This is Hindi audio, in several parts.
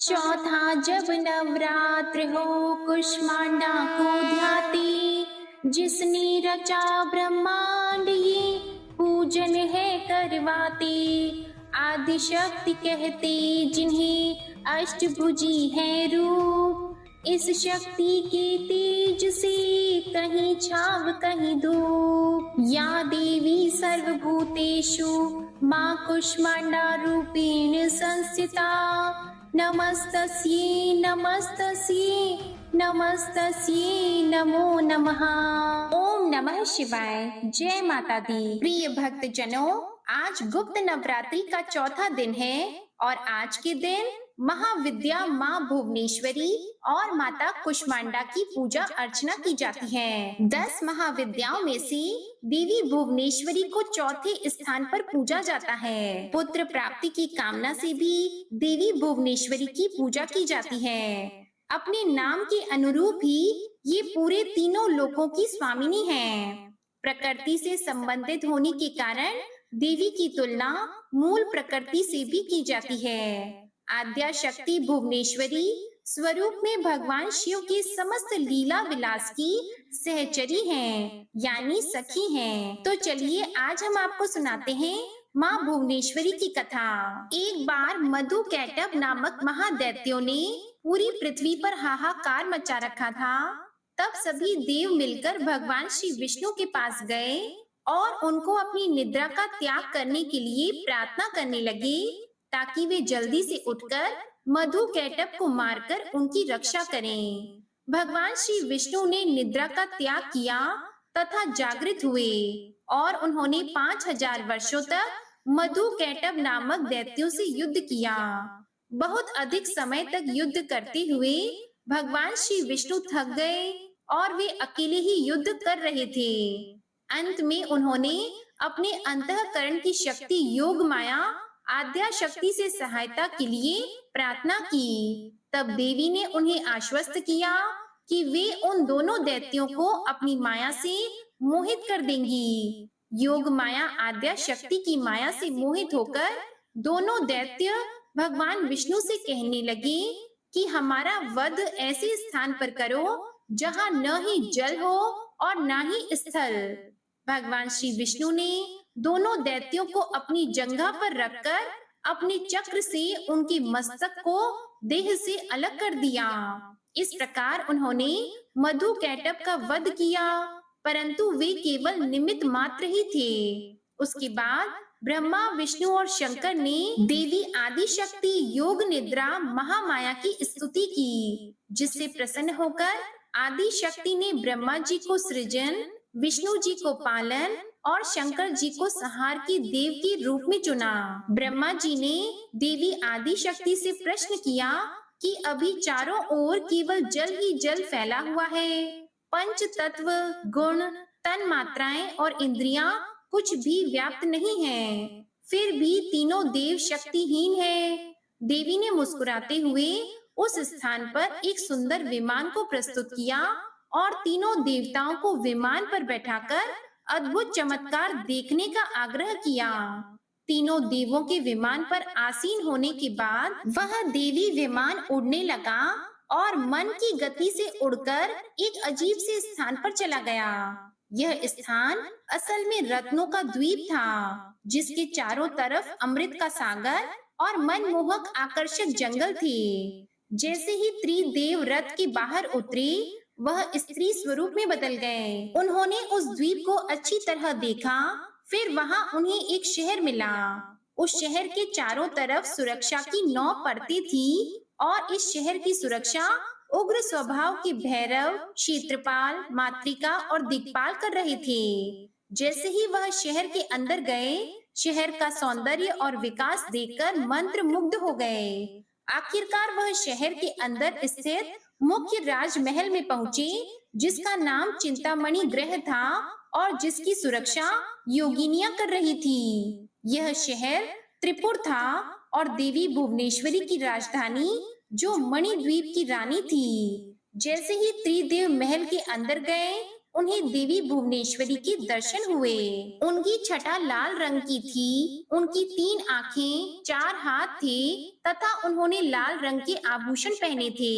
चौथा जब नवरात्र हो कुष्मांडा को ध्याती, जिसने रचा ब्रह्मांड ये पूजन है करवाती। आदि शक्ति कहते जिन्हें अष्टभुजी है रूप, इस शक्ति के तेज से कहीं छाव कहीं धूप। या देवी सर्वभूतेषु माँ कुष्मांडा रूपेण संस्थिता, नमस्तस्यै नमस्तस्यै नमस्तस्यै नमो नमः। ओम नमः शिवाय। जय माता दी। प्रिय भक्त जनों, आज गुप्त नवरात्रि का चौथा दिन है और आज के दिन महाविद्या माँ भुवनेश्वरी और माता कुष्मांडा की पूजा अर्चना की जाती है। 10 महाविद्याओं में से देवी भुवनेश्वरी को चौथे स्थान पर पूजा जाता है। पुत्र प्राप्ति की कामना से भी देवी भुवनेश्वरी की पूजा की जाती है। अपने नाम के अनुरूप ही ये पूरे तीनों लोकों की स्वामिनी है। प्रकृति से संबंधित होने के कारण देवी की तुलना मूल प्रकृति से भी की जाती है। आद्या शक्ति भुवनेश्वरी स्वरूप में भगवान शिव के समस्त लीला विलास की सहचरी हैं, यानी सखी हैं। तो चलिए आज हम आपको सुनाते हैं माँ भुवनेश्वरी की कथा। एक बार मधु कैटभ नामक महादैत्यों ने पूरी पृथ्वी पर हाहाकार मचा रखा था। तब सभी देव मिलकर भगवान श्री विष्णु के पास गए और उनको अपनी निद्रा का त्याग करने के लिए प्रार्थना करने लगे, ताकि वे जल्दी से उठकर मधु कैटभ को मारकर उनकी रक्षा करें। भगवान श्री विष्णु ने निद्रा का त्याग किया तथा जागृत हुए और उन्होंने 5000 वर्षों तक मधु कैटभ नामक दैत्यों से युद्ध किया। बहुत अधिक समय तक युद्ध करते हुए भगवान श्री विष्णु थक गए और वे अकेले ही युद्ध कर रहे थे। अंत में उन्होंने अपने अंतःकरण की शक्ति योग माया आद्या शक्ति से सहायता के लिए प्रार्थना की। तब देवी ने उन्हें आश्वस्त किया कि वे उन दोनों दैत्यों को अपनी माया से मोहित कर देंगी। योग माया आद्या शक्ति की माया से मोहित होकर दोनों दैत्य भगवान विष्णु से कहने लगे कि हमारा वध ऐसे स्थान पर करो जहाँ न ही जल हो और न ही स्थल। भगवान श्री विष्णु ने दोनों दैत्यों को अपनी जंघा पर रखकर अपने चक्र से उनके मस्तक को देह से अलग कर दिया। इस प्रकार उन्होंने मधु कैटभ का वध किया, परंतु वे केवल निमित्त मात्र ही थे। उसके बाद ब्रह्मा विष्णु और शंकर ने देवी आदि शक्ति योग निद्रा महामाया की स्तुति की, जिससे प्रसन्न होकर आदि शक्ति ने ब्रह्मा जी को सृजन, विष्णु जी को पालन और शंकर जी को संहार के देव के रूप में चुना। ब्रह्मा जी ने देवी आदि शक्ति से प्रश्न किया कि अभी चारों ओर केवल जल ही जल फैला हुआ है, पंच तत्व, गुण, तन मात्राएं और इंद्रियां कुछ भी व्याप्त नहीं है, फिर भी तीनों देव शक्तिहीन है। देवी ने मुस्कुराते हुए उस स्थान पर एक सुंदर विमान को प्रस्तुत किया और तीनों देवताओं को विमान पर बैठाकर अद्भुत चमत्कार देखने का आग्रह किया। तीनों देवों के विमान पर आसीन होने के बाद वह देवी विमान उड़ने लगा और मन की गति से उड़कर एक अजीब से स्थान पर चला गया। यह स्थान असल में रत्नों का द्वीप था, जिसके चारों तरफ अमृत का सागर और मनमोहक आकर्षक जंगल थे। जैसे ही त्रिदेव रथ के बाहर उतरे, वह स्त्री स्वरूप में बदल गए। उन्होंने उस द्वीप को अच्छी तरह देखा, फिर वहां उन्हें एक शहर मिला। उस शहर के चारों तरफ सुरक्षा की 9 परतें थी और इस शहर की सुरक्षा उग्र स्वभाव के भैरव, क्षेत्रपाल, मातृका और दिक्पाल कर रहे थे। जैसे ही वह शहर के अंदर गए, शहर का सौंदर्य और विकास देखकर मंत्र मुग्ध हो गए। आखिरकार वह शहर के अंदर स्थित मुख्य राजमहल में पहुंचे, जिसका नाम चिंतामणि ग्रह था और जिसकी सुरक्षा योगिनियां कर रही थी। यह शहर त्रिपुर था और देवी भुवनेश्वरी की राजधानी, जो मणिद्वीप की रानी थी। जैसे ही त्रिदेव महल के अंदर गए, उन्हें देवी भुवनेश्वरी के दर्शन हुए। उनकी छटा लाल रंग की थी, उनकी 3 आँखें, 4 हाथ थे तथा उन्होंने लाल रंग के आभूषण पहने थे।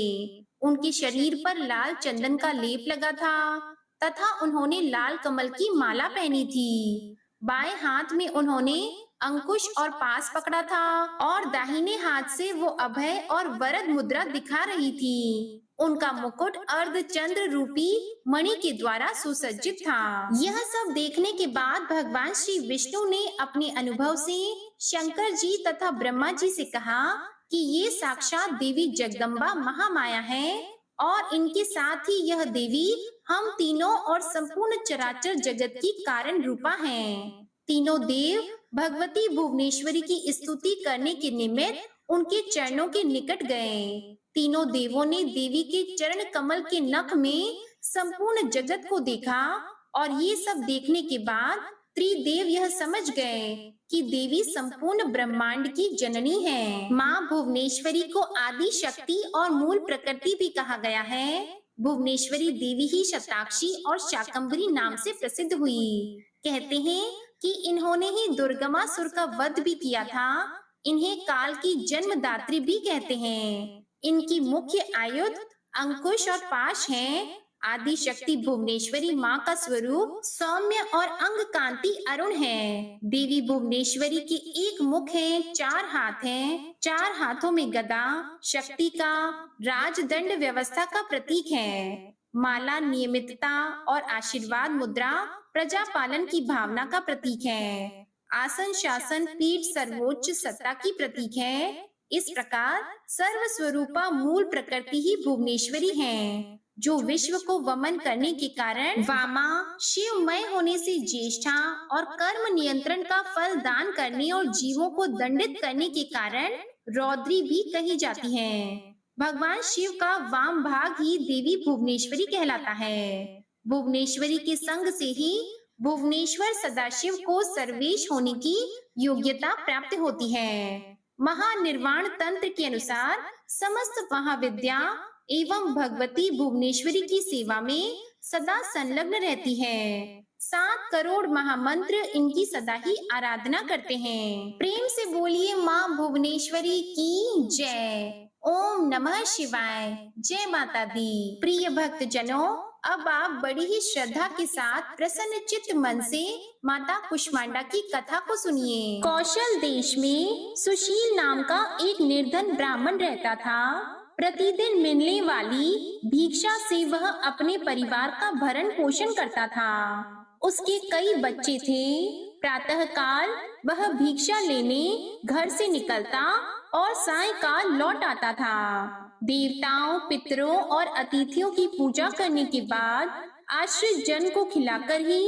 उनके शरीर पर लाल चंदन का लेप लगा था तथा उन्होंने लाल कमल की माला पहनी थी। बाएं हाथ में उन्होंने अंकुश और पास पकड़ा था और दाहिने हाथ से वो अभय और वरद मुद्रा दिखा रही थी। उनका मुकुट अर्ध चंद्र रूपी मणि के द्वारा सुसज्जित था। यह सब देखने के बाद भगवान श्री विष्णु ने अपने अनुभव से शंकर जी तथा ब्रह्मा जी से कहा कि ये साक्षात देवी जगदम्बा महामाया है और इनके साथ ही यह देवी हम तीनों और संपूर्ण चराचर जगत की कारण रूपा हैं। तीनों देव भगवती भुवनेश्वरी की स्तुति करने के निमित्त उनके चरणों के निकट गए। तीनों देवों ने देवी के चरण कमल के नख में संपूर्ण जगत को देखा और ये सब देखने के बाद त्रिदेव यह समझ गए कि देवी संपूर्ण ब्रह्मांड की जननी है। माँ भुवनेश्वरी को आदि शक्ति और मूल प्रकृति भी कहा गया है। भुवनेश्वरी देवी ही शताक्षी और शाकंभरी नाम से प्रसिद्ध हुई। कहते हैं कि इन्होंने ही दुर्गमासुर का वध भी किया था। इन्हें काल की जन्मदात्री भी कहते हैं। इनकी मुख्य आयुध अंकुश और पाश हैं। आदि शक्ति भुवनेश्वरी माँ का स्वरूप सौम्य और अंग कांति अरुण है। देवी भुवनेश्वरी की एक मुख है, 4 हाथ हैं। 4 हाथों में गदा शक्ति का राजदंड व्यवस्था का प्रतीक है। माला नियमितता और आशीर्वाद मुद्रा प्रजा पालन की भावना का प्रतीक है। आसन शासन पीठ सर्वोच्च सत्ता की प्रतीक है। इस प्रकार सर्व स्वरूपा मूल प्रकृति ही भुवनेश्वरी है, जो विश्व को वमन करने के कारण वामा, शिवमय होने से ज्येष्ठा और कर्म नियंत्रण का फल दान करने और जीवों को दंडित करने के कारण रौद्री भी कही जाती हैं। भगवान शिव का वाम भाग ही देवी भुवनेश्वरी कहलाता है। भुवनेश्वरी के संग से ही भुवनेश्वर सदाशिव को सर्वेश होने की योग्यता प्राप्त होती है। महानिर्वाण तंत्र के अनुसार समस्त महाविद्या एवं भगवती भुवनेश्वरी की सेवा में सदा संलग्न रहती है। 7 करोड़ महामंत्र इनकी सदा ही आराधना करते हैं। प्रेम से बोलिए माँ भुवनेश्वरी की जय। ओम नमः शिवाय। जय माता दी। प्रिय भक्त जनों, अब आप बड़ी ही श्रद्धा के साथ प्रसन्न चित्त मन से माता कुष्मांडा की कथा को सुनिए। कौशल देश में सुशील नाम का एक निर्धन ब्राह्मण रहता था। प्रतिदिन मिलने वाली भिक्षा से वह अपने परिवार का भरण पोषण करता था। उसके कई बच्चे थे। प्रातःकाल वह भिक्षा लेने घर से निकलता और सायंकाल लौट आता था। देवताओं, पितरों और अतिथियों की पूजा करने के बाद आश्रित जन को खिलाकर ही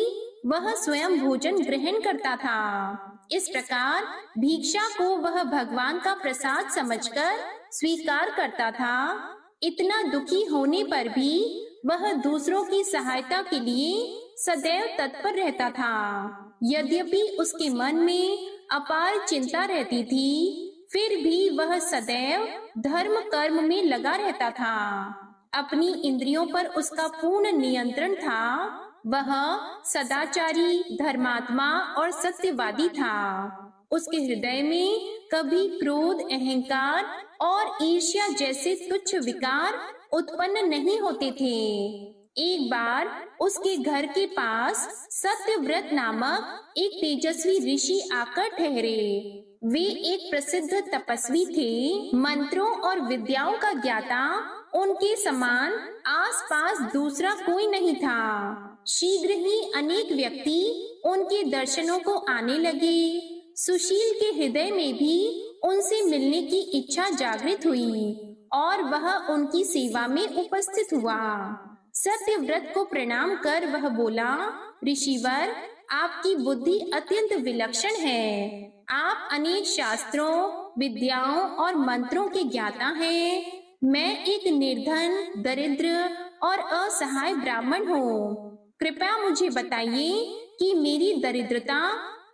वह स्वयं भोजन ग्रहण करता था। इस प्रकार भिक्षा को वह भगवान का प्रसाद समझकर स्वीकार करता था। इतना दुखी होने पर भी वह दूसरों की सहायता के लिए सदैव तत्पर रहता था। यद्यपि उसके मन में अपार चिंता रहती थी, फिर भी वह सदैव धर्म कर्म में लगा रहता था। अपनी इंद्रियों पर उसका पूर्ण नियंत्रण था। वह सदाचारी, धर्मात्मा और सत्यवादी था। उसके हृदय में कभी क्रोध, अहंकार और ईर्ष्या जैसे तुच्छ विकार उत्पन्न नहीं होते थे। एक बार उसके घर के पास सत्यव्रत नामक एक तेजस्वी ऋषि आकर ठहरे। वे एक प्रसिद्ध तपस्वी थे। मंत्रों और विद्याओं का ज्ञाता उनके समान आसपास दूसरा कोई नहीं था। शीघ्र ही अनेक व्यक्ति उनके दर्शनों को आने लगे। सुशील के हृदय में भी उनसे मिलने की इच्छा जागृत हुई और वह उनकी सेवा में उपस्थित हुआ। सत्यव्रत को प्रणाम कर वह बोला, ऋषिवर, आपकी बुद्धि अत्यंत विलक्षण है। आप अनेक शास्त्रों, विद्याओं और मंत्रों के ज्ञाता हैं। मैं एक निर्धन, दरिद्र और असहाय ब्राह्मण हूँ। कृपया मुझे बताइए कि मेरी दरिद्रता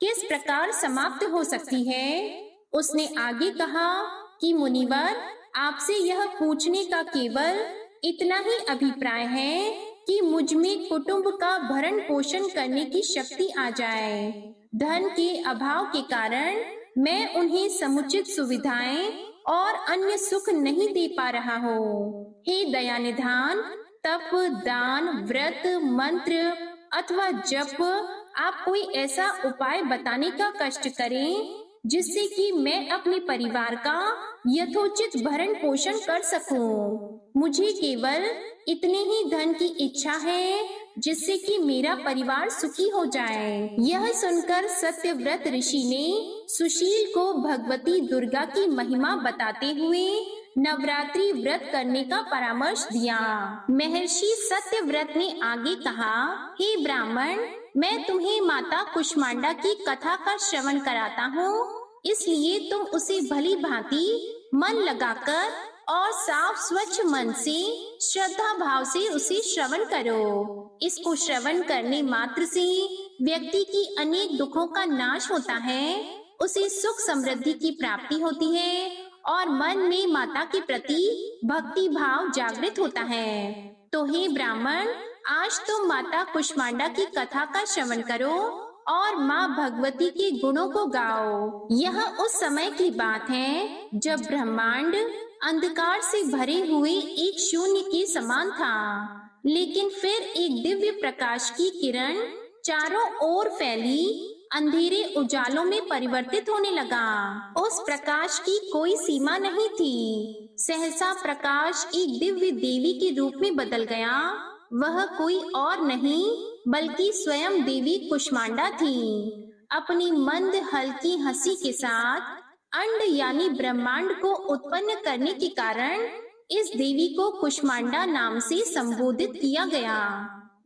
किस प्रकार समाप्त हो सकती है। उसने आगे कहा कि मुनिवर, आपसे यह पूछने का केवल इतना ही अभिप्राय है कि मुझ में कुटुंब का भरण पोषण करने की शक्ति आ जाए। धन के अभाव के कारण मैं उन्हें समुचित सुविधाएं और अन्य सुख नहीं दे पा रहा हूँ। हे दया निधान, तप, दान, व्रत, मंत्र अथवा जप, आप कोई ऐसा उपाय बताने का कष्ट करें जिससे कि मैं अपने परिवार का यथोचित भरण पोषण कर सकूं। मुझे केवल इतने ही धन की इच्छा है जिससे कि मेरा परिवार सुखी हो जाए। यह सुनकर सत्यव्रत ऋषि ने सुशील को भगवती दुर्गा की महिमा बताते हुए नवरात्रि व्रत करने का परामर्श दिया। महर्षि सत्यव्रत ने आगे कहा, हे ब्राह्मण, मैं तुम्हें माता कुष्मांडा की कथा का श्रवण कराता हूँ, इसलिए तुम उसे भली भांति मन लगाकर और साफ स्वच्छ मन से श्रद्धा भाव से उसे श्रवण करो। इसको श्रवण करने मात्र से व्यक्ति की अनेक दुखों का नाश होता है, उसे सुख समृद्धि की प्राप्ति होती है और मन में माता के प्रति भक्ति भाव जागृत होता है। तो हे ब्राह्मण, आज तुम माता कुष्मांडा की कथा का श्रवण करो और माँ भगवती के गुणों को गाओ। यह उस समय की बात है जब ब्रह्मांड अंधकार से भरे हुए एक शून्य के समान था, लेकिन फिर एक दिव्य प्रकाश की किरण चारों ओर फैली अंधेरे उजालों में परिवर्तित होने लगा। उस प्रकाश की कोई सीमा नहीं थी। सहसा प्रकाश एक दिव्य देवी के रूप में बदल गया। वह कोई और नहीं बल्कि स्वयं देवी कुष्मांडा थी। अपनी मंद हल्की हंसी के साथ अंड यानी ब्रह्मांड को उत्पन्न करने के कारण इस देवी को कुष्मांडा नाम से संबोधित किया गया।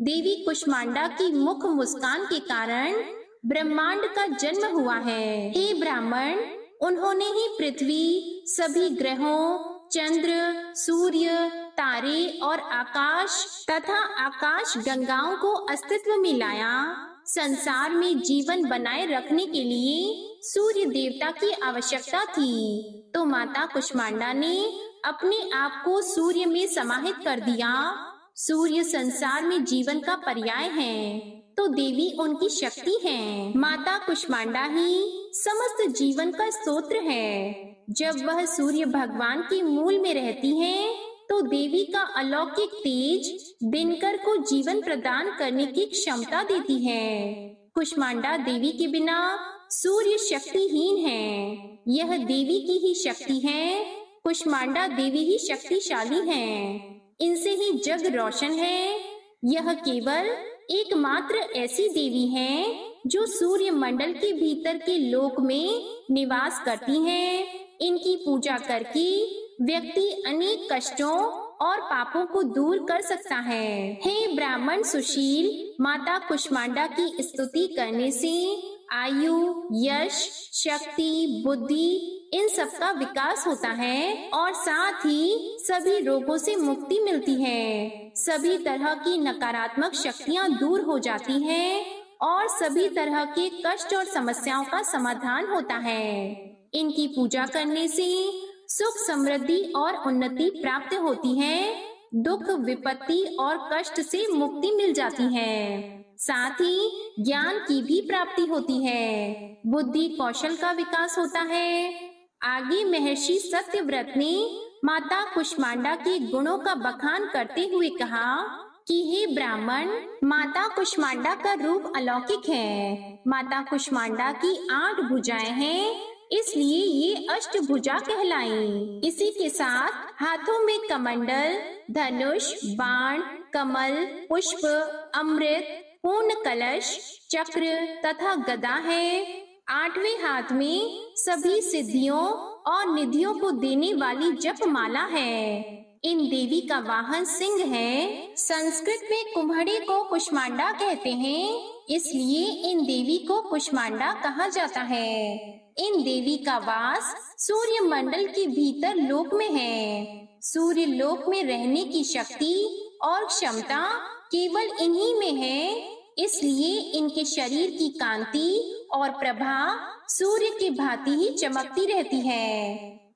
देवी कुष्मांडा की मुख मुस्कान के कारण ब्रह्मांड का जन्म हुआ है। हे ब्राह्मण, उन्होंने ही पृथ्वी, सभी ग्रहों, चंद्र, सूर्य, तारे और आकाश तथा आकाश गंगाओं को अस्तित्व में लाया। संसार में जीवन बनाए रखने के लिए सूर्य देवता की आवश्यकता थी, तो माता कुष्मांडा ने अपने आप को सूर्य में समाहित कर दिया। सूर्य संसार में जीवन का पर्याय है, तो देवी उनकी शक्ति है। माता कुष्मांडा ही समस्त जीवन का स्रोत है। जब वह सूर्य भगवान के मूल में रहती है, तो देवी का अलौकिक तेज दिनकर को जीवन प्रदान करने की क्षमता देती है। कुष्मांडा देवी के बिना सूर्य शक्तिहीन है। यह देवी की ही शक्ति है। कुष्मांडा देवी ही शक्तिशाली है। इनसे ही जग रोशन है। यह केवल एकमात्र ऐसी देवी है जो सूर्य मंडल के भीतर के लोक में निवास करती हैं। इनकी पूजा करके व्यक्ति अनेक कष्टों और पापों को दूर कर सकता है। हे ब्राह्मण सुशील, माता कुष्मांडा की स्तुति करने से आयु, यश, शक्ति, बुद्धि इन सब का विकास होता है और साथ ही सभी रोगों से मुक्ति मिलती है। सभी तरह की नकारात्मक शक्तियां दूर हो जाती हैं और सभी तरह के कष्ट और समस्याओं का समाधान होता है। इनकी पूजा करने से सुख, समृद्धि और उन्नति प्राप्त होती है। दुख, विपत्ति और कष्ट से मुक्ति मिल जाती है। साथ ही ज्ञान की भी प्राप्ति होती है। बुद्धि कौशल का विकास होता है। आगे महर्षि सत्यव्रत ने माता कुष्मांडा के गुणों का बखान करते हुए कहा कि हे ब्राह्मण, माता कुष्मांडा का रूप अलौकिक है। माता कुष्मांडा की 8 भुजाएं हैं, इसलिए ये अष्टभुजा कहलाई। इसी के साथ हाथों में कमंडल, धनुष, बाण, कमल, पुष्प, अमृत, पूर्ण कलश, चक्र तथा गदा है। 8वें हाथ में सभी सिद्धियों और निधियों को देने वाली जपमाला है। इन देवी का वाहन सिंह है। संस्कृत में कुम्हड़े को कुष्मांडा कहते हैं, इसलिए इन देवी को कुष्मांडा कहा जाता है। इन देवी का वास सूर्य मंडल के भीतर लोक में है। सूर्य लोक में रहने की शक्ति और क्षमता केवल इन्हीं में है, इसलिए इनके शरीर की कांति और प्रभा सूर्य की भांति ही चमकती रहती है।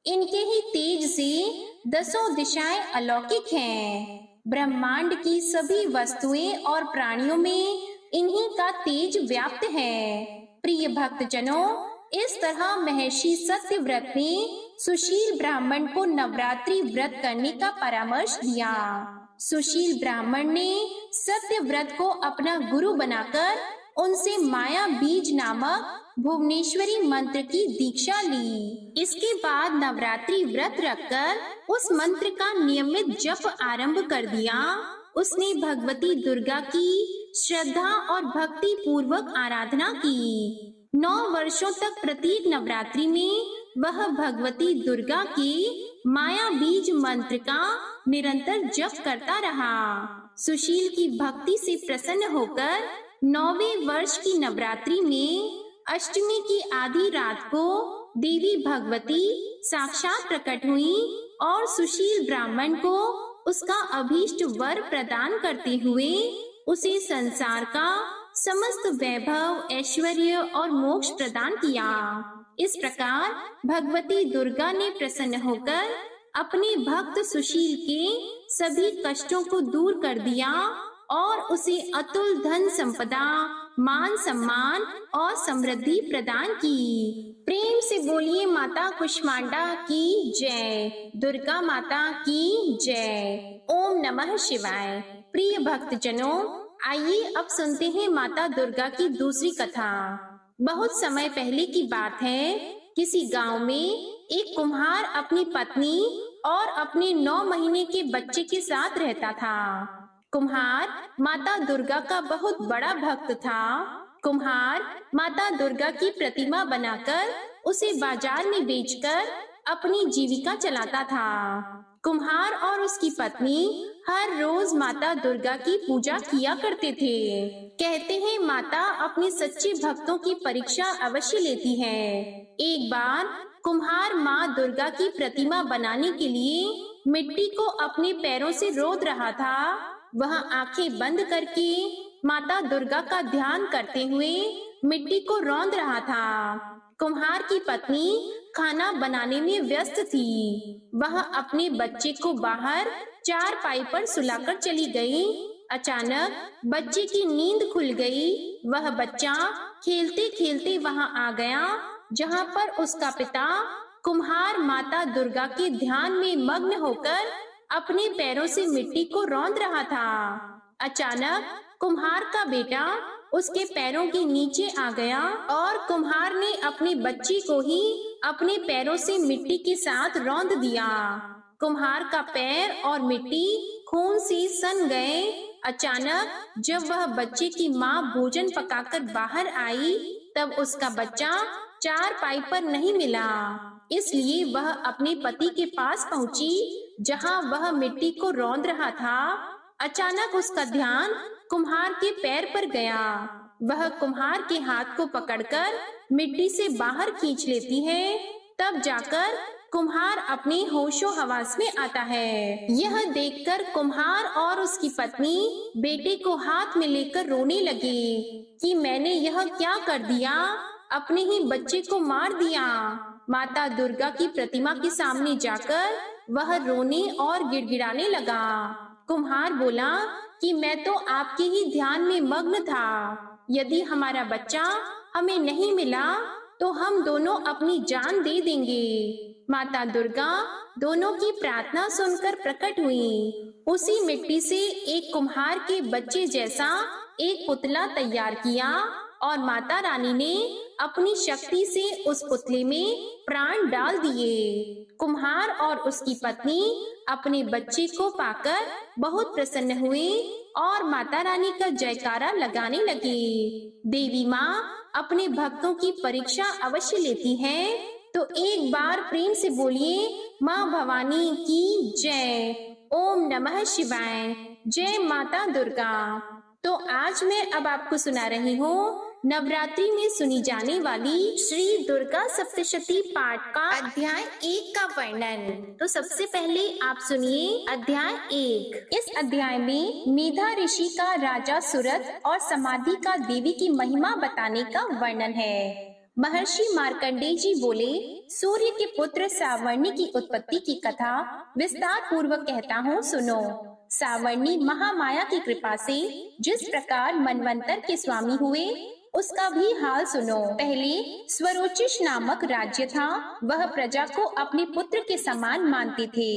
इनके ही तेज से 10 दिशाएं अलौकिक हैं। ब्रह्मांड की सभी वस्तुएं और प्राणियों में इन्हीं का तेज व्याप्त है। प्रिय भक्तजनों, इस तरह महर्षि सत्यव्रत ने सुशील ब्राह्मण को नवरात्रि व्रत करने का परामर्श दिया। सुशील ब्राह्मण ने सत्यव्रत को अपना गुरु बनाकर उनसे माया बीज नामक भुवनेश्वरी मंत्र की दीक्षा ली। इसके बाद नवरात्रि व्रत रखकर उस मंत्र का नियमित जप आरंभ कर दिया। उसने भगवती दुर्गा की श्रद्धा और भक्ति पूर्वक आराधना की। 9 वर्षों तक प्रत्येक नवरात्रि में वह भगवती दुर्गा के माया बीज मंत्र का निरंतर जप करता रहा। सुशील की भक्ति से प्रसन्न होकर 9वें वर्ष की नवरात्रि में अष्टमी की आधी रात को देवी भगवती साक्षात प्रकट हुई और सुशील ब्राह्मण को उसका अभीष्ट वर प्रदान करते हुए उसे संसार का समस्त वैभव, ऐश्वर्य और मोक्ष प्रदान किया। इस प्रकार भगवती दुर्गा ने प्रसन्न होकर अपने भक्त सुशील के सभी कष्टों को दूर कर दिया और उसे अतुल धन संपदा, मान सम्मान और समृद्धि प्रदान की। प्रेम से बोलिए माता कुष्मांडा की जय, दुर्गा माता की जय। ओम नमः शिवाय। प्रिय भक्तजनों, आइए अब सुनते हैं माता दुर्गा की दूसरी कथा। बहुत समय पहले की बात है, किसी गांव में एक कुम्हार अपनी पत्नी और अपने 9 महीने के बच्चे के साथ रहता था। कुम्हार माता दुर्गा का बहुत बड़ा भक्त था। कुम्हार माता दुर्गा की प्रतिमा बनाकर उसे बाजार में बेचकर अपनी जीविका चलाता था। कुम्हार और उसकी पत्नी हर रोज माता दुर्गा की पूजा किया करते थे। कहते हैं माता अपने सच्चे भक्तों की परीक्षा अवश्य लेती है। एक बार कुम्हार माँ दुर्गा की प्रतिमा बनाने के लिए मिट्टी को अपने पैरों से रोद रहा था। वह आंखें बंद करके माता दुर्गा का ध्यान करते हुए मिट्टी को रौंद रहा था। कुम्हार की पत्नी खाना बनाने में व्यस्त थी। वह अपने बच्चे को बाहर चारपाई पर सुलाकर चली गई। अचानक बच्चे की नींद खुल गई। वह बच्चा खेलते खेलते वहां आ गया जहां पर उसका पिता कुम्हार माता दुर्गा के ध्यान में मग्न होकर अपने पैरों से मिट्टी को रौंद रहा था। अचानक कुम्हार का बेटा उसके पैरों के नीचे आ गया और कुम्हार ने अपने बच्चे को ही अपने पैरों से मिट्टी के साथ रौंद दिया। कुम्हार का पैर और मिट्टी खून से सन गए। अचानक जब वह बच्चे की माँ भोजन पकाकर बाहर आई, तब उसका बच्चा चारपाई पर नहीं मिला। इसलिए वह अपने पति के पास पहुंची जहां वह मिट्टी को रौंद रहा था। अचानक उसका ध्यान कुम्हार के पैर पर गया। वह कुम्हार के हाथ को पकड़कर मिट्टी से बाहर खींच लेती है। तब जाकर कुम्हार अपने होशो हवास में आता है। यह देखकर कुम्हार और उसकी पत्नी बेटे को हाथ में लेकर रोने लगे कि मैंने यह क्या कर दिया, अपने ही बच्चे को मार दिया। माता दुर्गा की प्रतिमा के सामने जाकर वह रोने और गिड़गिड़ाने लगा। कुम्हार बोला कि मैं तो आपके ही ध्यान में मग्न था। यदि हमारा बच्चा हमें नहीं मिला तो हम दोनों अपनी जान दे देंगे। माता दुर्गा दोनों की प्रार्थना सुनकर प्रकट हुई। उसी मिट्टी से एक कुम्हार के बच्चे जैसा एक पुतला तैयार किया और माता रानी ने अपनी शक्ति से उस पुतले में प्राण डाल दिए। कुम्हार और उसकी पत्नी अपने बच्चे को पाकर बहुत प्रसन्न हुए और माता रानी का जयकारा लगाने लगे। देवी माँ अपने भक्तों की परीक्षा अवश्य लेती है, तो एक बार प्रेम से बोलिए माँ भवानी की जय। ओम नमः शिवाय। जय माता दुर्गा। तो आज मैं अब आपको सुना रही हूँ नवरात्रि में सुनी जाने वाली श्री दुर्गा सप्तशती पाठ का अध्याय 1 का वर्णन। तो सबसे पहले आप सुनिए अध्याय 1। इस अध्याय में मेधा ऋषि का राजा सुरथ और समाधि का देवी की महिमा बताने का वर्णन है। महर्षि मार्कंडेय जी बोले, सूर्य के पुत्र सावर्णी की उत्पत्ति की कथा विस्तार पूर्वक कहता हूँ, सुनो। सावर्णी महामाया की कृपा से जिस प्रकार मनवंतर के स्वामी हुए, उसका भी हाल सुनो। पहले स्वरोचिष नामक राज्य था। वह प्रजा को अपने पुत्र के समान मानते थे,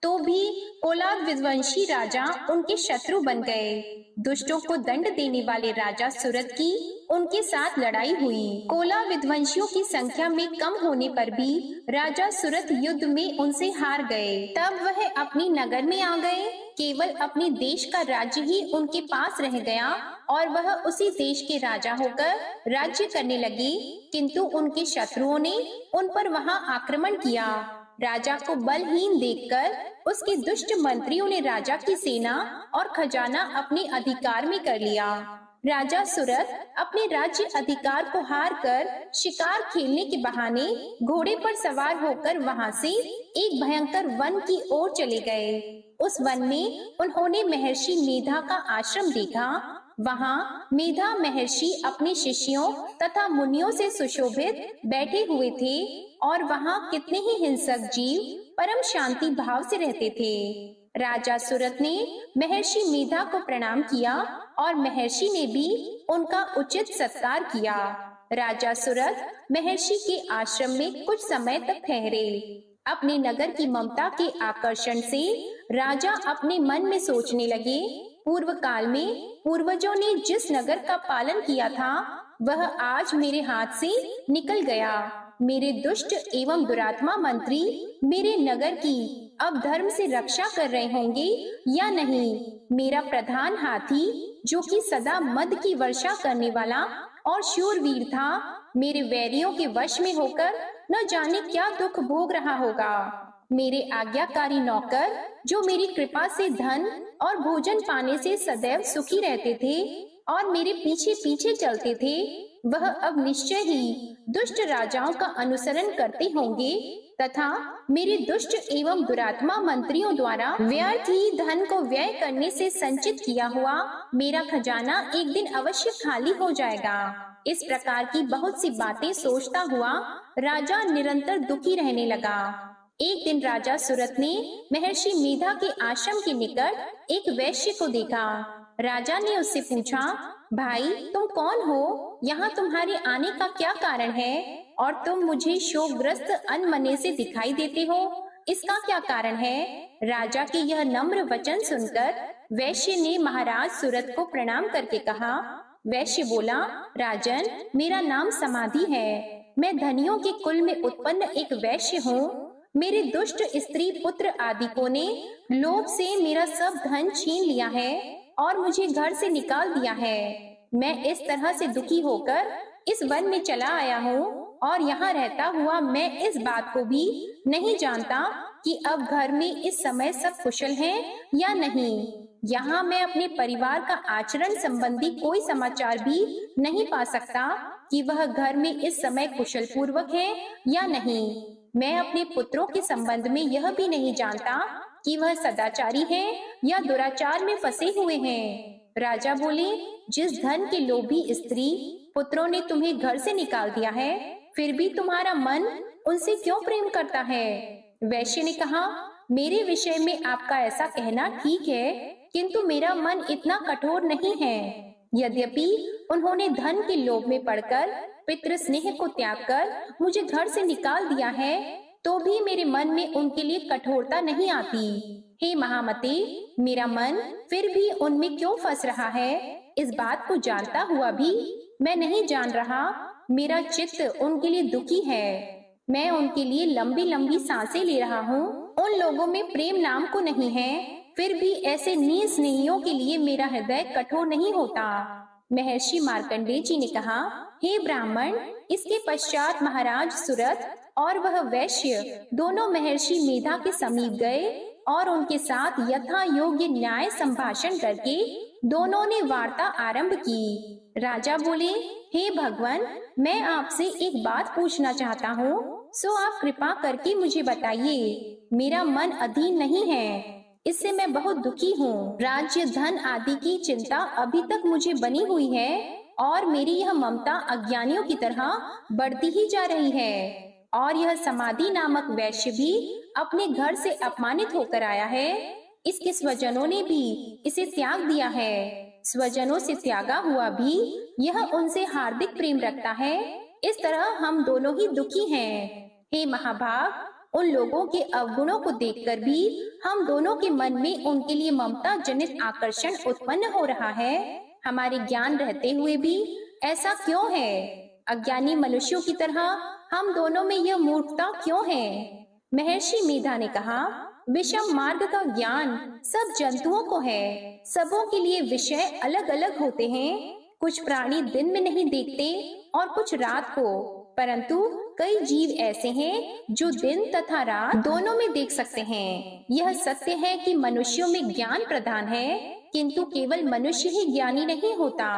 तो भी कोलाद विध्वंसी राजा उनके शत्रु बन गए। दुष्टों को दंड देने वाले राजा सुरत की उनके साथ लड़ाई हुई। कोला विध्वंसियों की संख्या में कम होने पर भी राजा सुरत युद्ध में उनसे हार गए। तब वह अपनी नगर में आ गए। केवल अपने देश का राज्य ही उनके पास रह गया और वह उसी देश के राजा होकर राज्य करने लगे, किंतु उनके शत्रुओं ने उन पर वहां आक्रमण किया। राजा को बलहीन देखकर उसके दुष्ट मंत्रियों ने राजा की सेना और खजाना अपने अधिकार में कर लिया। राजा सुरत अपने राज्य अधिकार को हार कर शिकार खेलने के बहाने घोड़े पर सवार होकर वहां से एक भयंकर वन की ओर चले गए। उस वन में उन्होंने महर्षि मेधा का आश्रम देखा। वहां मेधा महर्षि अपने शिष्यों तथा मुनियों से सुशोभित बैठे हुए थे और वहां कितने ही हिंसक जीव परम शांति भाव से रहते थे। राजा सुरत ने महर्षि मेधा को प्रणाम किया और महर्षि ने भी उनका उचित सत्कार किया। राजा सुरत महर्षि के आश्रम में कुछ समय तक ठहरे। अपने नगर की ममता के आकर्षण से राजा अपने मन में सोचने लगे, पूर्व काल में पूर्वजों ने जिस नगर का पालन किया था वह आज मेरे हाथ से निकल गया। मेरे दुष्ट एवं दुरात्मा मंत्री मेरे नगर की अब धर्म से रक्षा कर रहे होंगे या नहीं। मेरा प्रधान हाथी, जो कि सदा मद की वर्षा करने वाला और शूरवीर था, मेरे वैरियों के वश में होकर न जाने क्या दुख भोग रहा होगा। मेरे आज्ञाकारी नौकर, जो मेरी कृपा से धन और भोजन पाने से सदैव सुखी रहते थे और मेरे पीछे पीछे चलते थे, वह अब निश्चय ही दुष्ट राजाओं का अनुसरण करते होंगे तथा मेरे दुष्ट एवं दुरात्मा मंत्रियों द्वारा व्यर्थ ही धन को व्यय करने से संचित किया हुआ मेरा खजाना एक दिन अवश्य खाली हो जाएगा। इस प्रकार की बहुत सी बातें सोचता हुआ राजा निरंतर दुखी रहने लगा। एक दिन राजा सुरत ने महर्षि मेधा के आश्रम के निकट एक वैश्य को देखा। राजा ने उससे पूछा, भाई तुम कौन हो? यहाँ तुम्हारे आने का क्या कारण है? और तुम मुझे शोकग्रस्त अनमने से दिखाई देते हो, इसका क्या कारण है? राजा के यह नम्र वचन सुनकर वैश्य ने महाराज सुरत को प्रणाम करके कहा। वैश्य बोला, राजन, मेरा नाम समाधि है। मैं धनियों के कुल में उत्पन्न एक वैश्य हूँ। मेरे दुष्ट स्त्री पुत्र आदिकों ने लोभ से मेरा सब धन छीन लिया है और मुझे घर से निकाल दिया है। मैं इस तरह से दुखी होकर इस वन में चला आया हूँ और यहाँ रहता हुआ मैं इस बात को भी नहीं जानता कि अब घर में इस समय सब कुशल हैं या नहीं। यहाँ मैं अपने परिवार का आचरण संबंधी कोई समाचार भी नहीं पा सकता कि वह घर में इस समय कुशल पूर्वक है या नहीं। मैं अपने पुत्रों के संबंध में यह भी नहीं जानता कि वह सदाचारी है या दुराचार में फंसे हुए हैं। राजा बोले, जिस धन के लोभी स्त्री पुत्रों ने तुम्हें घर से निकाल दिया है, फिर भी तुम्हारा मन उनसे क्यों प्रेम करता है? वैश्य ने कहा, मेरे विषय में आपका ऐसा कहना ठीक है, किंतु मेरा मन इतना कठोर नहीं है। यद्यपि उन्होंने धन के लोभ में पड़कर पितृ स्नेह को त्याग कर मुझे घर से निकाल दिया है, तो भी मेरे मन में उनके लिए कठोरता नहीं आती। हे महामते, मेरा मन फिर भी उनमें क्यों फंस रहा है? इस बात को जानता हुआ भी मैं नहीं जान रहा। मेरा चित्त उनके लिए दुखी है। मैं उनके लिए लंबी लंबी सांसें ले रहा हूँ। उन लोगों में प्रेम नाम को नहीं है, फिर भी ऐसे निस्नेहियों के लिए मेरा हृदय कठोर नहीं होता। महर्षि मार्कंडेय जी ने कहा, हे ब्राह्मण, इसके पश्चात महाराज सुरत और वह वैश्य दोनों महर्षि मेधा के समीप गए और उनके साथ यथा योग्य न्याय संभाषण करके दोनों ने वार्ता आरंभ की। राजा बोले, हे भगवान, मैं आपसे एक बात पूछना चाहता हूँ, सो आप कृपा करके मुझे बताइए। मेरा मन अधीन नहीं है, इससे मैं बहुत दुखी हूँ। राज्य धन आदि की चिंता अभी तक मुझे बनी हुई है और मेरी यह ममता अज्ञानियों की तरह बढ़ती ही जा रही है। और यह समाधि नामक वैश्य भी अपने घर से अपमानित होकर आया है। इसके स्वजनों ने भी इसे त्याग दिया है। स्वजनों से त्यागा हुआ भी यह उनसे हार्दिक प्रेम रखता है। इस तरह हम दोनों ही दुखी हैं। हे महाभाग, उन लोगों के अवगुणों को देखकर भी हम दोनों के मन में उनके लिए ममता जनित आकर्षण उत्पन्न हो रहा है। हमारे ज्ञान रहते हुए भी ऐसा क्यों है? अज्ञानी मनुष्यों की तरह हम दोनों में यह मूर्खता क्यों है? महर्षि मेधा ने कहा, विषम मार्ग का ज्ञान सब जंतुओं को है। सबों के लिए विषय अलग अलग होते हैं। कुछ प्राणी दिन में नहीं देखते और कुछ रात को, परंतु कई जीव ऐसे हैं जो दिन तथा रात दोनों में देख सकते हैं। यह सत्य है कि मनुष्यों में ज्ञान प्रधान है, किंतु केवल मनुष्य ही ज्ञानी नहीं होता।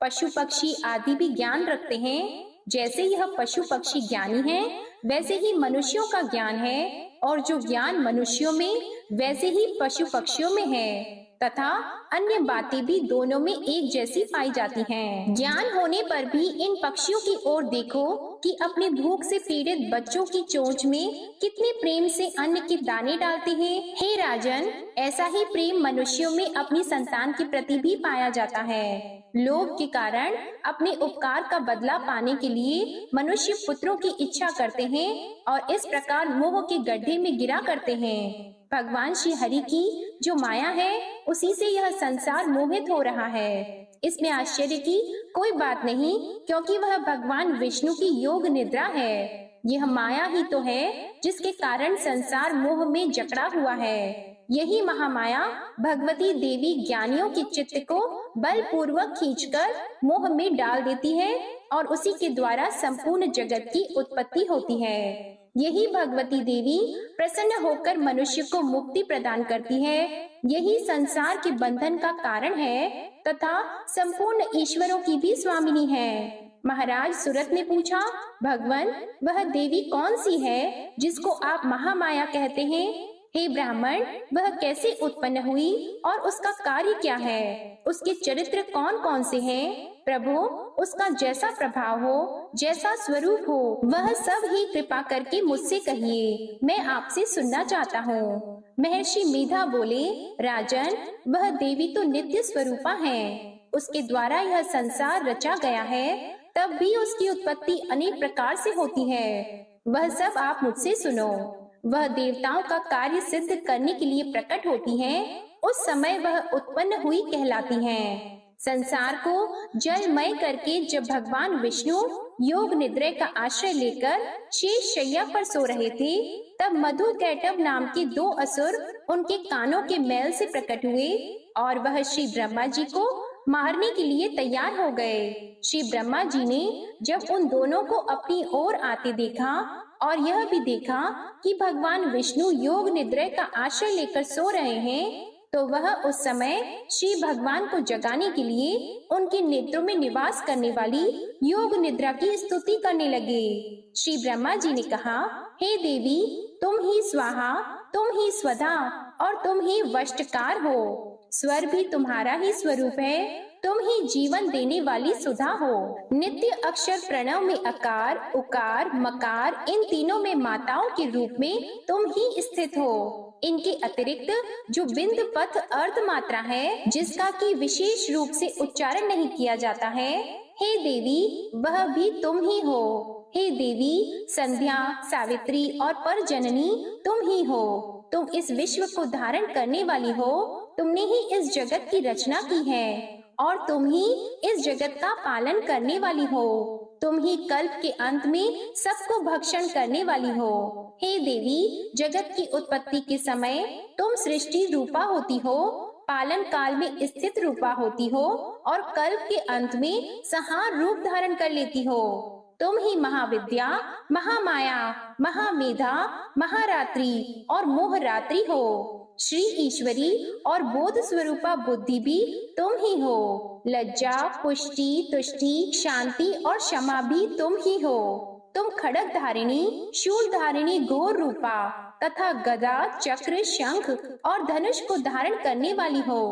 पशु पक्षी आदि भी ज्ञान रखते हैं। जैसे यह पशु पक्षी ज्ञानी है, वैसे ही मनुष्यों का ज्ञान है, और जो ज्ञान मनुष्यों में वैसे ही पशु पक्षियों में है, तथा अन्य बातें भी दोनों में एक जैसी पाई जाती हैं। ज्ञान होने पर भी इन पक्षियों की ओर देखो कि अपनी भूख से पीड़ित बच्चों की चोंच में कितने प्रेम से अन्न के दाने डालते हैं। हे राजन, ऐसा ही प्रेम मनुष्यों में अपनी संतान के प्रति भी पाया जाता है। लोभ के कारण अपने उपकार का बदला पाने के लिए मनुष्य पुत्रों की इच्छा करते हैं और इस प्रकार मोह के गड्ढे में गिरा करते हैं। भगवान श्री हरि की जो माया है, उसी से यह संसार मोहित हो रहा है। इसमें आश्चर्य की कोई बात नहीं, क्योंकि वह भगवान विष्णु की योग निद्रा है। यह माया ही तो है जिसके कारण संसार मोह में जकड़ा हुआ है। यही महामाया भगवती देवी ज्ञानियों के चित्त को बलपूर्वक खींचकर मोह में डाल देती है और उसी के द्वारा संपूर्ण जगत की उत्पत्ति होती है। यही भगवती देवी प्रसन्न होकर मनुष्य को मुक्ति प्रदान करती है। यही संसार के बंधन का कारण है तथा संपूर्ण ईश्वरों की भी स्वामिनी है। महाराज सूरत ने पूछा, भगवान, वह देवी कौन सी है जिसको आप महामाया कहते हैं? हे ब्राह्मण, वह कैसे उत्पन्न हुई और उसका कार्य क्या है? उसके चरित्र कौन कौन से हैं? प्रभु, उसका जैसा प्रभाव हो, जैसा स्वरूप हो, वह सब ही कृपा करके मुझसे कहिए, मैं आपसे सुनना चाहता हूँ। महर्षि मेधा बोले, राजन, वह देवी तो नित्य स्वरूपा है। उसके द्वारा यह संसार रचा गया है, तब भी उसकी उत्पत्ति अनेक प्रकार से होती है। वह सब आप मुझसे सुनो। वह देवताओं का कार्य सिद्ध करने के लिए प्रकट होती हैं। उस समय वह उत्पन्न हुई कहलाती हैं। संसार को जलमय करके जब भगवान विष्णु योग निद्रा का आश्रय लेकर शेष शैया पर सो रहे थे, तब मधु कैटभ नाम के दो असुर उनके कानों के मैल से प्रकट हुए और वह श्री ब्रह्मा जी को मारने के लिए तैयार हो गए। श्री ब्रह्मा जी ने जब उन दोनों को अपनी ओर आते देखा और यह भी देखा कि भगवान विष्णु योग निद्रा का आश्रय लेकर सो रहे हैं, तो वह उस समय श्री भगवान को जगाने के लिए उनके नेत्रों में निवास करने वाली योग निद्रा की स्तुति करने लगे। श्री ब्रह्मा जी ने कहा, हे देवी, तुम ही स्वाहा, तुम ही स्वधा और तुम ही वष्टकार हो। स्वर भी तुम्हारा ही स्वरूप है, तुम ही जीवन देने वाली सुधा हो। नित्य अक्षर प्रणव में अकार, उकार, मकार, इन तीनों में माताओं के रूप में तुम ही स्थित हो। इनके अतिरिक्त जो बिंद पथ अर्ध मात्रा है, जिसका कि विशेष रूप से उच्चारण नहीं किया जाता है, हे देवी, वह भी तुम ही हो। हे देवी, संध्या, सावित्री और परजननी तुम ही हो। तुम इस विश्व को धारण करने वाली हो। तुमने ही इस जगत की रचना की है और तुम ही इस जगत का पालन करने वाली हो। तुम ही कल्प के अंत में सबको भक्षण करने वाली हो। हे देवी, जगत की उत्पत्ति के समय तुम सृष्टि रूपा होती हो, पालन काल में स्थित रूपा होती हो और कल्प के अंत में संहार रूप धारण कर लेती हो। तुम ही महाविद्या, महामाया, महामेधा, महारात्रि और मोहरात्रि हो। श्री ईश्वरी और बोध स्वरूपा बुद्धि भी तुम ही हो। लज्जा, पुष्टि, तुष्टि, शांति और क्षमा भी तुम ही हो। तुम खड़ग धारिणी, शूल धारिणी घोर रूपा तथा गदा, चक्र, शंख और धनुष को धारण करने वाली हो।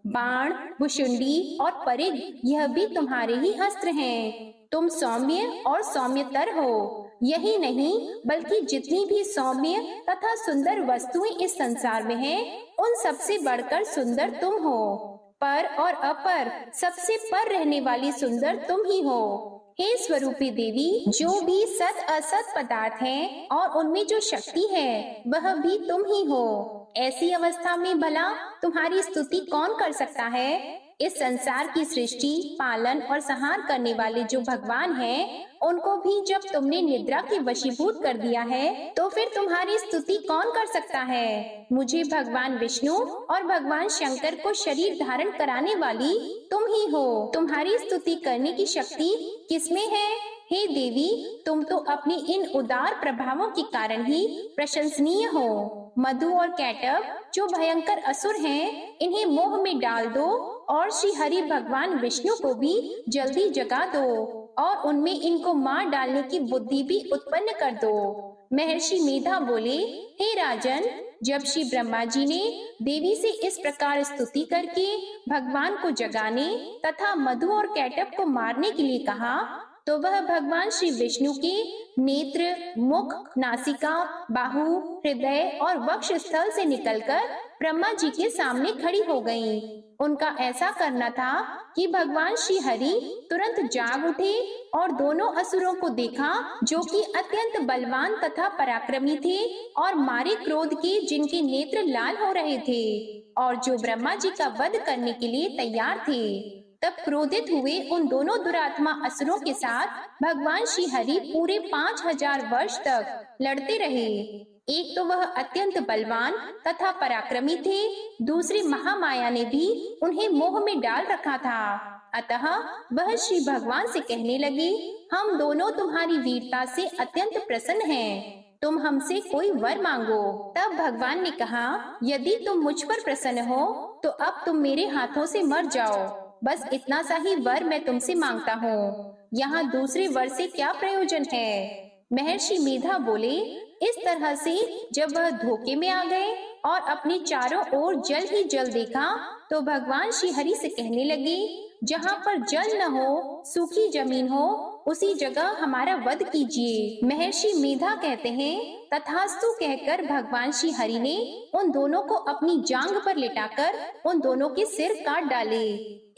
बाण, भुशुंडी और परिग यह भी तुम्हारे ही अस्त्र हैं। तुम सौम्य और सौम्यतर हो। यही नहीं बल्कि जितनी भी सौम्य तथा सुंदर वस्तुएं इस संसार में हैं, उन सबसे बढ़कर सुंदर तुम हो। पर और अपर सबसे पर रहने वाली सुंदर तुम ही हो। हे स्वरूपी देवी, जो भी सत असत पदार्थ हैं और उनमें जो शक्ति है वह भी तुम ही हो। ऐसी अवस्था में भला तुम्हारी स्तुति कौन कर सकता है? इस संसार की सृष्टि, पालन और संहार करने वाले जो भगवान हैं, उनको भी जब तुमने निद्रा के वशीभूत कर दिया है, तो फिर तुम्हारी स्तुति कौन कर सकता है? मुझे भगवान विष्णु और भगवान शंकर को शरीर धारण कराने वाली तुम ही हो। तुम्हारी स्तुति करने की शक्ति किसमें है? हे देवी, तुम तो अपने इन उदार प्रभावों के कारण ही प्रशंसनीय हो। मधु और कैटव जो भयंकर असुर हैं, इन्हें मोह में डाल दो और श्री हरि भगवान विष्णु को भी जल्दी जगा दो और उनमें इनको मार डालने की बुद्धि भी उत्पन्न कर दो। महर्षि मेधा बोले, हे राजन, जब श्री ब्रह्मा जी ने देवी से इस प्रकार स्तुति करके भगवान को जगाने तथा मधु और कैटव को मारने के लिए कहा, तो वह भगवान श्री विष्णु के नेत्र, मुख, नासिका, बाहु, हृदय और वक्ष स्थल से निकलकर ब्रह्मा जी के सामने खड़ी हो गईं। उनका ऐसा करना था कि भगवान श्री हरि तुरंत जाग उठे और दोनों असुरों को देखा, जो कि अत्यंत बलवान तथा पराक्रमी थे और मारे क्रोध के जिनके नेत्र लाल हो रहे थे और जो ब्रह्मा जी का वध करने के लिए तैयार थे। तब क्रोधित हुए उन दोनों दुरात्मा असुरों के साथ भगवान श्री हरि पूरे 5000 वर्ष तक लड़ते रहे। एक तो वह अत्यंत बलवान तथा पराक्रमी थे, दूसरी महामाया ने भी उन्हें मोह में डाल रखा था। अतः वह श्री भगवान से कहने लगे, हम दोनों तुम्हारी वीरता से अत्यंत प्रसन्न हैं, तुम हमसे कोई वर मांगो। तब भगवान ने कहा, यदि तुम मुझ पर प्रसन्न हो तो अब तुम मेरे हाथों से मर जाओ। बस इतना सा ही वर मैं तुमसे मांगता हूँ, यहाँ दूसरे वर से क्या प्रयोजन है? महर्षि मेधा बोले, इस तरह से जब वह धोखे में आ गए और अपने चारों ओर जल ही जल देखा, तो भगवान श्री हरि से कहने लगे, जहाँ पर जल न हो, सूखी जमीन हो, उसी जगह हमारा वध कीजिए। महर्षि मेधा कहते हैं, तथास्तु कहकर भगवान श्री हरि ने उन दोनों को अपनी जांघ पर लिटाकर उन दोनों के सिर काट डाले।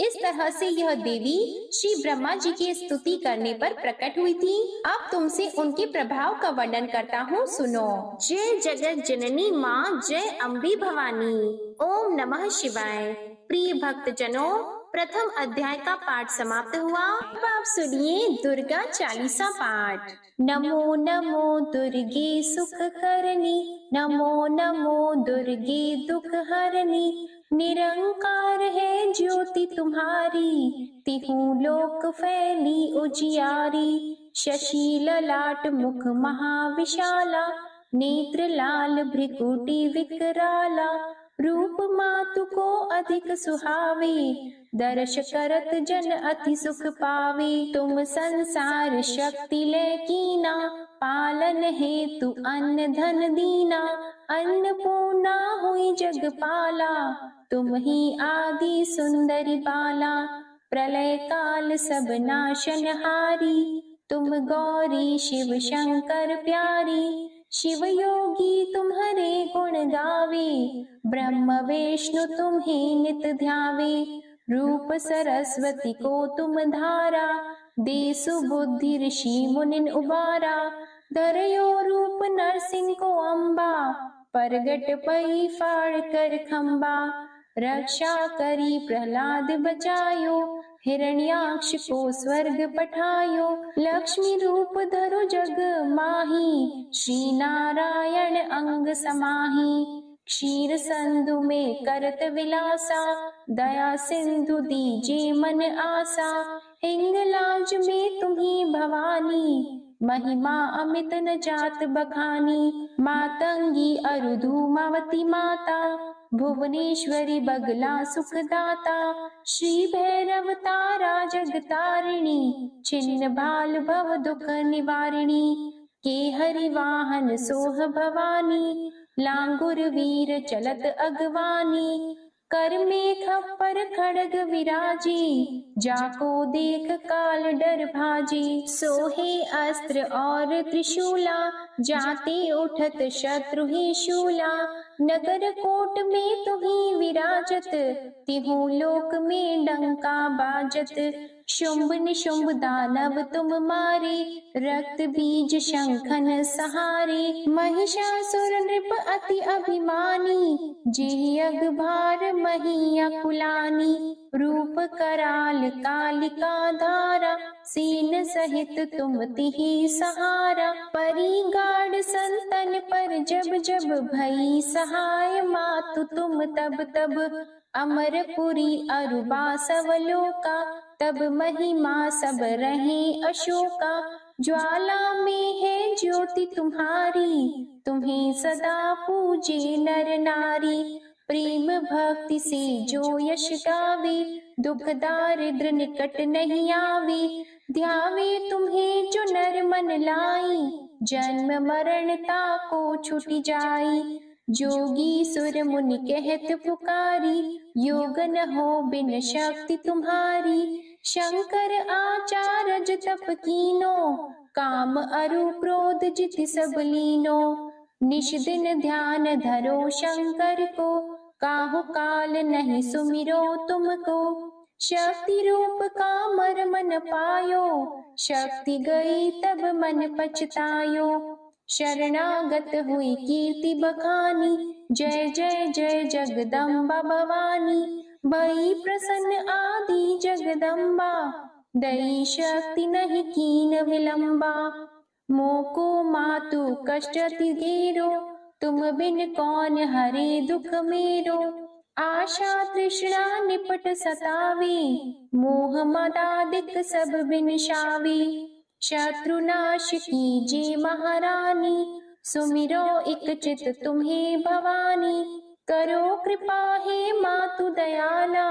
इस तरह से यह देवी श्री ब्रह्मा जी की स्तुति करने पर प्रकट हुई थी। अब तुमसे उनके प्रभाव का वर्णन करता हूँ, सुनो। जय जगत जननी माँ, जय अम्बे भवानी। ओम नमः शिवाय। प्रिय भक्त जनों, प्रथम अध्याय का पाठ समाप्त हुआ। अब आप सुनिए दुर्गा चालीसा पाठ। नमो नमो दुर्गे सुख करनी, नमो नमो दुर्गे दुख हरनी। निरंकार है ज्योति तुम्हारी, तिहु लोक फैली उजियारी। शशि ललाट मुख महाविशाला, नेत्र लाल भ्रिकुटी विकराला। रूप मातु को अधिक सुहावे, दर्श करत जन अति सुख पावे। तुम संसार शक्ति ले कीना, पालन हेतु अन्न धन दीना। अन्नपूर्णा हुई जगपाला, तुम ही आदि सुंदरी बाला। प्रलय काल सब नाशनहारी, तुम गौरी शिव शंकर प्यारी। शिव योगी तुम्हारे गुण गावे, ब्रह्म विष्णु तुम्हें नित ध्यावे। रूप सरस्वती को तुम धारा, दे सुबुद्धि ऋषि मुनिन उबारा। धरयो रूप नरसिंह को अम्बा, परगट पई फाड़ कर खम्बा। रक्षा करी प्रहलाद बचायो, हिरण्याक्ष को स्वर्ग पठायो। लक्ष्मी रूप धरो जग माही, श्री नारायण अंग समाही। क्षीर संधु में करत विलासा, दया सिंधु दीजे मन आसा। हिंगलाज में तुम्ही भवानी, महिमा अमित न जात बखानी। मातंगी अरुधुमावती माता, भुवनेश्वरी बगला सुखदाता। श्री भैरव तारा जगतारिणी, छिन्न भाल भव दुख निवारिणी। के हरि वाहन सोह भवानी, लांगुर वीर चलत अगवानी। कर में खप्पर खड़ग विराजी, जाको देख काल डर भाजी। सोहे अस्त्र और त्रिशूला, जाते उठत शत्रु ही शूला। नगर कोट में तुम्ही विराजत, तिहु लोक में डंका बाजत। शुंभ निशुंभ दानव तुम मारे, रक्त बीज शंखन सहारे। महिषासुर नृप अति अभिमानी, जेहि अघभार मही अकुलानी। रूप कराल कालिका धारा, सेन सहित तुम तिहि सहारा। परी गाढ़ संतन पर जब जब, भई सहाय मातु तुम तब तब। अमरपुरी अरुबा सवलोका, तब महिमा सब रहे अशोका। ज्वाला में है ज्योति तुम्हारी, तुम्हें सदा पूजे नर नारी। प्रेम भक्ति से जो यश गावे, दुख दारिद्र निकट नहीं आवे। ध्यावे तुम्हें जो नर मन लाई, जन्म मरण ताको छुट जाई। जोगी सुर मुनि कहत पुकारी, योग न हो बिन शक्ति तुम्हारी। शंकर आचार्य तप कीनो, काम अरु क्रोध जित सब लीनो। निश दिन ध्यान धरो शंकर को, काहु काल नहीं सुमिरो तुमको। शक्ति रूप कामर मन पायो, शक्ति गई तब मन पछतायो। शरणागत हुई कीर्ति बखानी, जय जय जय जगदम्बा भवानी। भई प्रसन्न आदि जगदम्बा, दई शक्ति नहीं कीन विलंबा। मोको मातु कष्ट अति घेरो, तुम बिन कौन हरे दुख मेरो। आशा तृष्णा निपट सतावे, मोह मदादिक सब बिनशावे। शत्रुनाश कीजे महारानी, सुमिरो एक चित तुम्हें भवानी। करो कृपा हे मातु दयाला,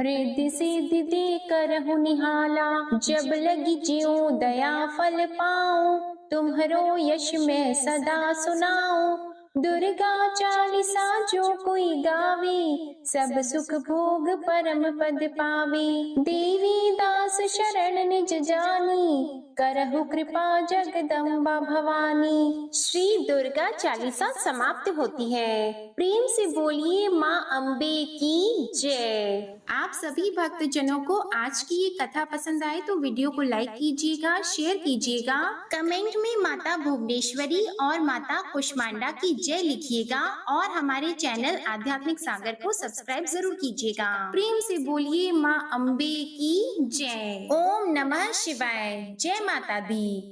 रिद्धि सिद्धि दे करहु निहाला। जब लगी ज्यों दया फल पाऊं, तुम्हरो यश मैं सदा सुनाऊं। दुर्गा चालीसा जो कोई गावे, सब सुख भोग परम पद पावे। देवी दास शरण निज जानी, करहु कृपा जगदम्बा भवानी। श्री दुर्गा चालीसा समाप्त होती है। प्रेम से बोलिए माँ अम्बे की जय। आप सभी भक्त जनों को आज की ये कथा पसंद आए तो वीडियो को लाइक कीजिएगा, शेयर कीजिएगा, कमेंट में माता भुवनेश्वरी और माता कुष्मांडा की जय लिखिएगा और हमारे चैनल आध्यात्मिक सागर को सब्सक्राइब जरूर कीजिएगा। प्रेम से बोलिए माँ अम्बे की जय। ओम नमः शिवाय। जय माता दी।